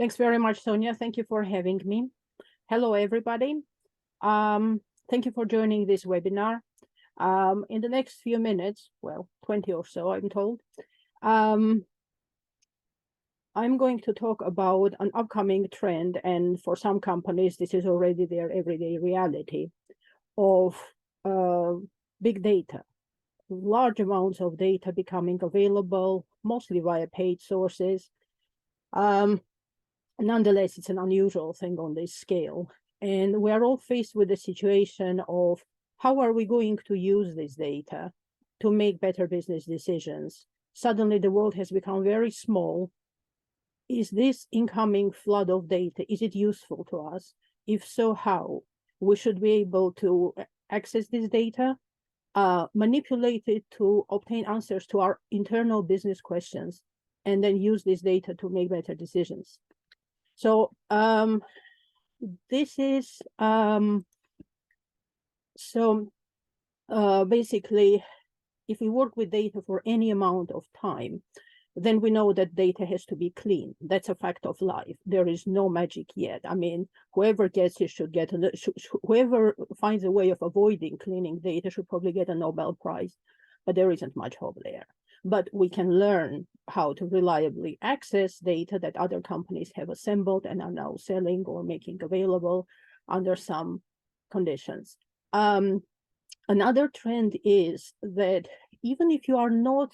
Thanks very much, Sonia. Thank you for having me. Hello, everybody. Thank you for joining this webinar. In the next few minutes, well, 20 or so, I'm told, I'm going to talk about an upcoming trend, and for some companies, this is already their everyday reality, of big data. Large amounts of data becoming available, mostly via paid sources. Nonetheless, it's an unusual thing on this scale. And we are all faced with the situation of how are we going to use this data to make better business decisions? Suddenly, the world has become very small. Is this incoming flood of data, is it useful to us? If so, how? We should be able to access this data, manipulate it to obtain answers to our internal business questions, and then use this data to make better decisions. So this is basically, if we work with data for any amount of time, then we know that data has to be clean. That's a fact of life. There is no magic yet. I mean, whoever gets it should get, whoever finds a way of avoiding cleaning data should probably get a Nobel Prize, but there isn't much hope there. But we can learn how to reliably access data that other companies have assembled and are now selling or making available under some conditions. Another trend is that even if you are not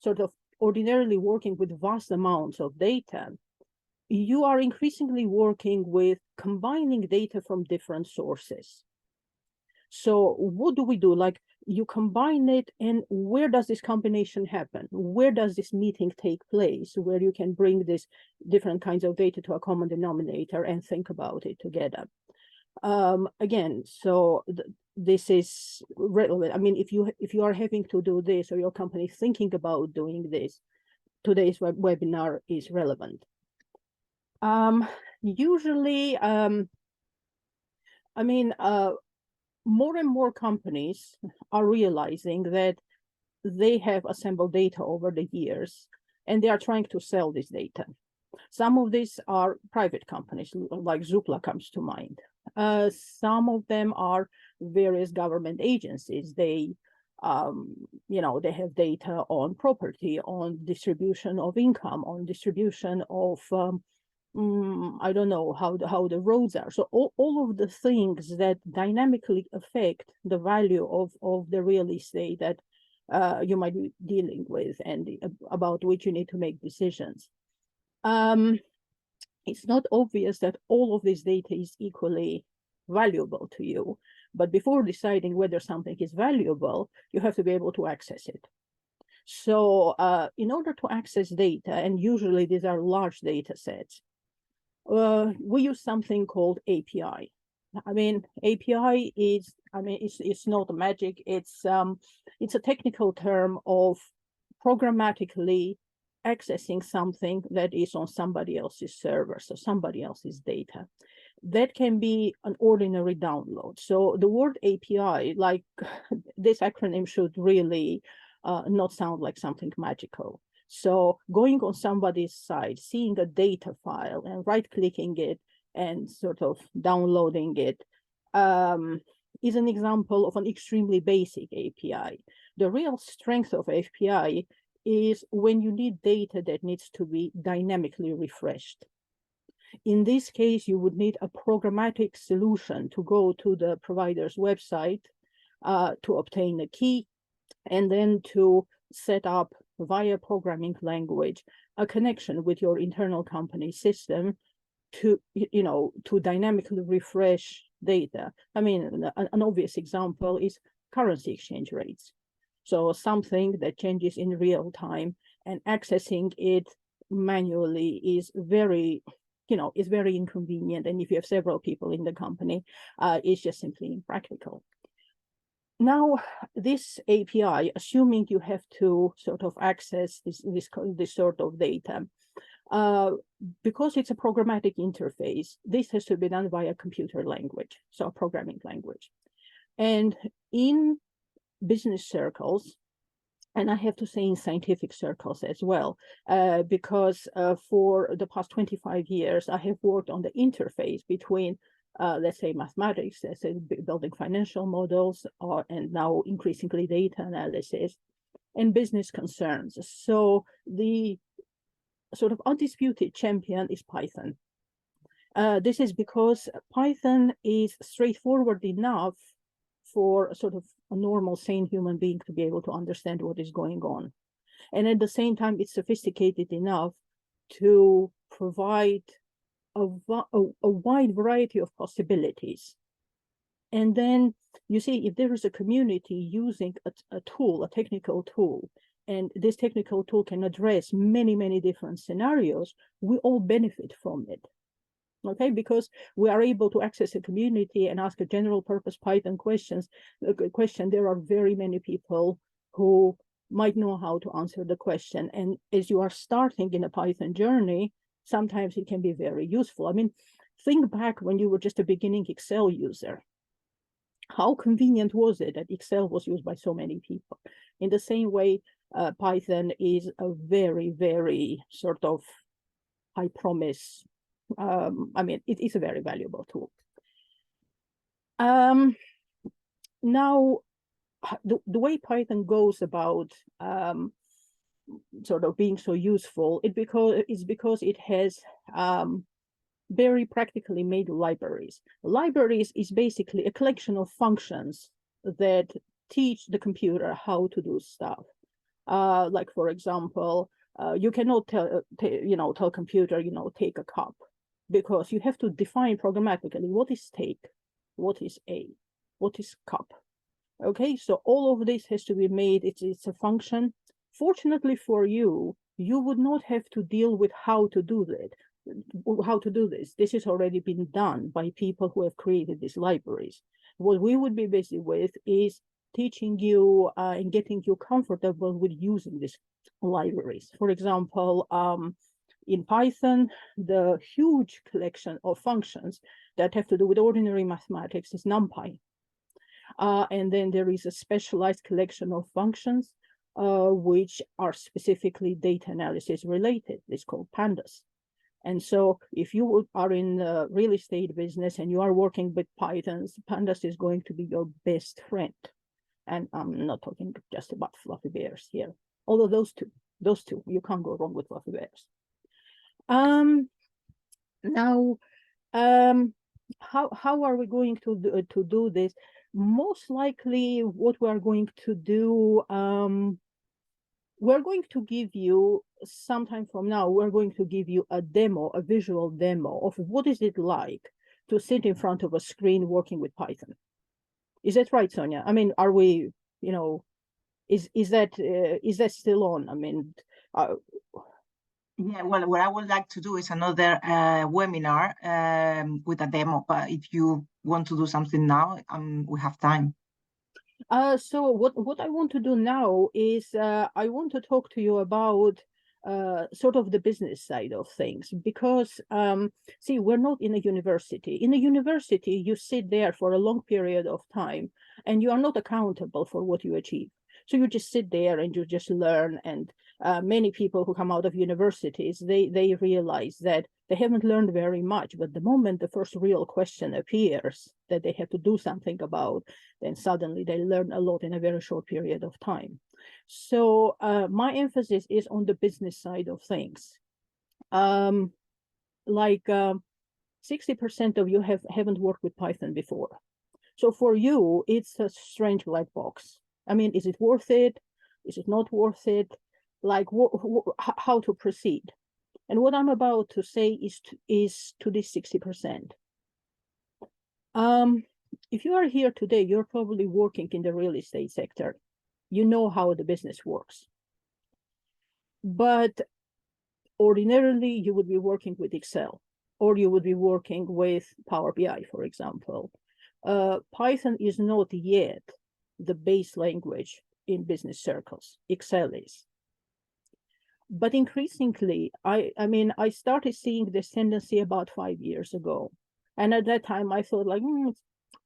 sort of ordinarily working with vast amounts of data, you are increasingly working with combining data from different sources. So what do we do? Like, you combine it, and where does this combination happen? Where does this meeting take place, where you can bring this different kinds of data to a common denominator and think about it together? Again, so this is relevant. I mean, if you are having to do this, or your company thinking about doing this, today's webinar is relevant. Usually, more and more companies are realizing that they have assembled data over the years, and they are trying to sell this data. Some of these are private companies, like Zoopla comes to mind. Some of them are various government agencies. They, they have data on property, on distribution of income, on distribution of I don't know how the roads are. So all of the things that dynamically affect the value of the real estate that you might be dealing with, and about which you need to make decisions. It's not obvious that all of this data is equally valuable to you, but before deciding whether something is valuable, you have to be able to access it. So in order to access data, and usually these are large data sets, we use something called API. I mean, API is, it's not magic. It's a technical term of programmatically accessing something that is on somebody else's server, so somebody else's data. That can be an ordinary download. So the word API, like this acronym, should really not sound like something magical. So going on somebody's site, seeing a data file and right-clicking it and sort of downloading it is an example of an extremely basic API. The real strength of API is when you need data that needs to be dynamically refreshed. In this case, you would need a programmatic solution to go to the provider's website to obtain a key, and then to set up via programming language a connection with your internal company system to dynamically refresh data. I mean, an obvious example is currency exchange rates. So something that changes in real time, and accessing it manually is very inconvenient. And if you have several people in the company, it's just simply impractical. Now, this API, assuming you have to sort of access this sort of data, because it's a programmatic interface, this has to be done via computer language, so a programming language. And in business circles, And I have to say in scientific circles as well, because for the past 25 years, I have worked on the interface between, let's say, mathematics, let's say, building financial models, and now increasingly data analysis, and business concerns. So the sort of undisputed champion is Python. This is because Python is straightforward enough for sort of a normal, sane human being to be able to understand what is going on. And at the same time, it's sophisticated enough to provide a wide variety of possibilities. And then you see, if there is a community using a tool, a technical tool, and this technical tool can address many, many different scenarios, we all benefit from it. Okay, because we are able to access a community and ask a general purpose Python question. There are very many people who might know how to answer the question. And as you are starting in a Python journey, sometimes it can be very useful. I mean, think back when you were just a beginning Excel user. How convenient was it that Excel was used by so many people? In the same way, Python is a very, very sort of high promise. I mean, it is a very valuable tool. Now, the way Python goes about sort of being so useful, is because it has very practically made libraries. Libraries is basically a collection of functions that teach the computer how to do stuff. Like, for example, you cannot tell computer, take a cup, because you have to define programmatically what is take, what is a, what is cup. Okay, so all of this has to be made. It's a function. Fortunately for you, you would not have to deal with how to do this. This has already been done by people who have created these libraries. What we would be busy with is teaching you and getting you comfortable with using these libraries. For example, in Python, the huge collection of functions that have to do with ordinary mathematics is NumPy. And then there is a specialized collection of functions which are specifically data analysis related. It's called pandas. And so if you are in the real estate business and you are working with Pythons, pandas is going to be your best friend. And I'm not talking just about fluffy bears here. Although those two, you can't go wrong with fluffy bears. Now, how are we going to do this? Most likely, what we are going to do, we're going to give you, sometime from now, we're going to give you a demo, a visual demo of what is it like to sit in front of a screen working with Python. Is that right, Sonia? I mean, are we, is that still on? I mean, yeah, well, what I would like to do is another webinar with a demo, but if you want to do something now, we have time. So what I want to do now is I want to talk to you about sort of the business side of things, because see, we're not in a university. In a university, you sit there for a long period of time and you are not accountable for what you achieve. So you just sit there and you just learn. And many people who come out of universities, they realize that they haven't learned very much, but the moment the first real question appears that they have to do something about, then suddenly they learn a lot in a very short period of time. So my emphasis is on the business side of things. Like 60% of you haven't worked with Python before. So for you, it's a strange black box. I mean, is it worth it? Is it not worth it? Like how to proceed? And what I'm about to say is to this 60%. If you are here today, you're probably working in the real estate sector. You know how the business works. But ordinarily, you would be working with Excel, or you would be working with Power BI, for example. Python is not yet the base language in business circles. Excel is. But increasingly, I started seeing this tendency about 5 years ago. And at that time, I thought like,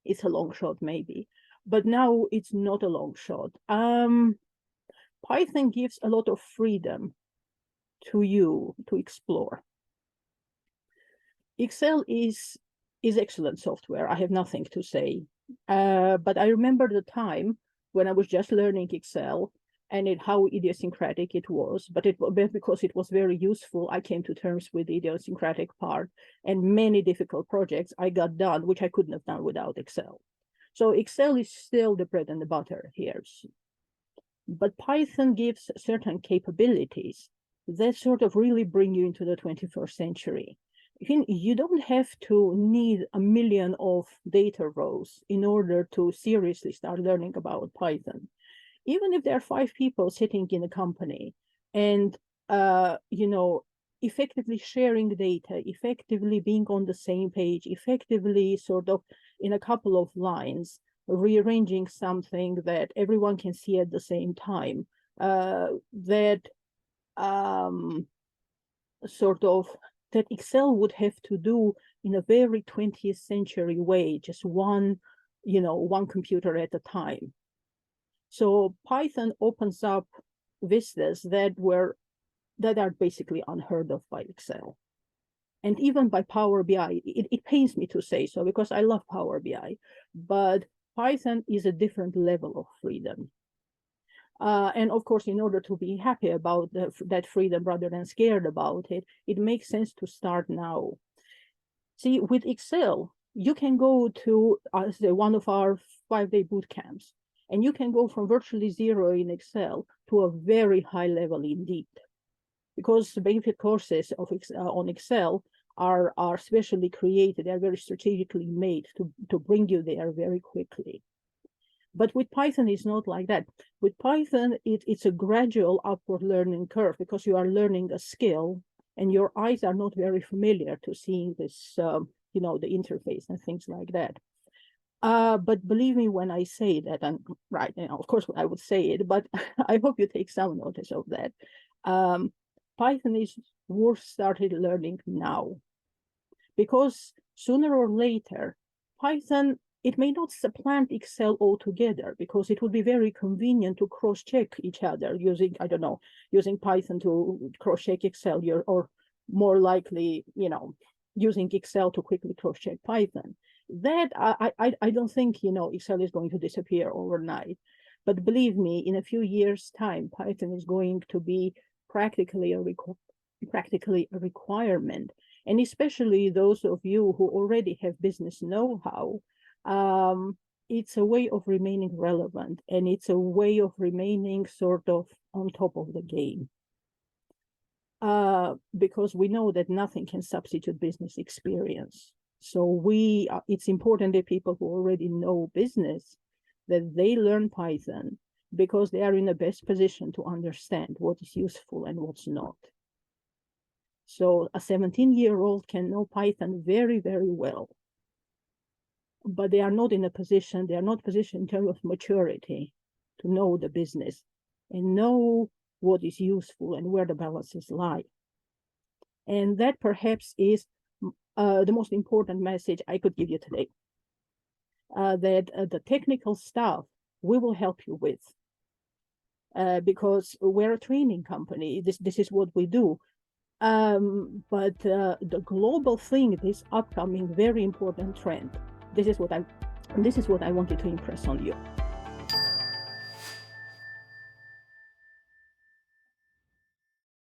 it's a long shot maybe. But now it's not a long shot. Python gives a lot of freedom to you to explore. Excel is excellent software. I have nothing to say. But I remember the time when I was just learning Excel and how idiosyncratic it was. But because it was very useful, I came to terms with the idiosyncratic part, and many difficult projects I got done, which I couldn't have done without Excel. So Excel is still the bread and the butter here. But Python gives certain capabilities that sort of really bring you into the 21st century. You don't have to need a million of data rows in order to seriously start learning about Python. Even if there are 5 people sitting in a company and, effectively sharing data, effectively being on the same page, effectively sort of in a couple of lines, rearranging something that everyone can see at the same time, that Excel would have to do in a very 20th century way, just one computer at a time. So Python opens up vistas that are basically unheard of by Excel. And even by Power BI, it pains me to say so because I love Power BI, but Python is a different level of freedom. And of course, in order to be happy about that freedom rather than scared about it, it makes sense to start now. See, with Excel, you can go to one of our 5-day boot camps, and you can go from virtually zero in Excel to a very high level indeed. Because the Bayfield courses on Excel are specially created, they're very strategically made to bring you there very quickly. But with Python, it's not like that. With Python, it's a gradual upward learning curve because you are learning a skill and your eyes are not very familiar to seeing this, the interface and things like that. But believe me when I say that, and right, of course I would say it, but I hope you take some notice of that. Python is worth starting learning now, because sooner or later, Python, it may not supplant Excel altogether, because it would be very convenient to cross-check each other using Python to cross-check Excel, or more likely, using Excel to quickly cross-check Python. That I don't think, Excel is going to disappear overnight. But believe me, in a few years' time, Python is going to be practically a requirement. And especially those of you who already have business know-how, it's a way of remaining relevant, and it's a way of remaining sort of on top of the game. Because we know that nothing can substitute business experience. So it's important that people who already know business, that they learn Python, because they are in the best position to understand what is useful and what's not. So a 17-year-old can know Python very, very well, but they are not positioned in terms of maturity to know the business and know what is useful and where the balances lie. And that perhaps is the most important message I could give you today, that the technical stuff we will help you with, because we're a training company. This is what we do. But the global thing, this upcoming very important trend, this is what I wanted to impress on you.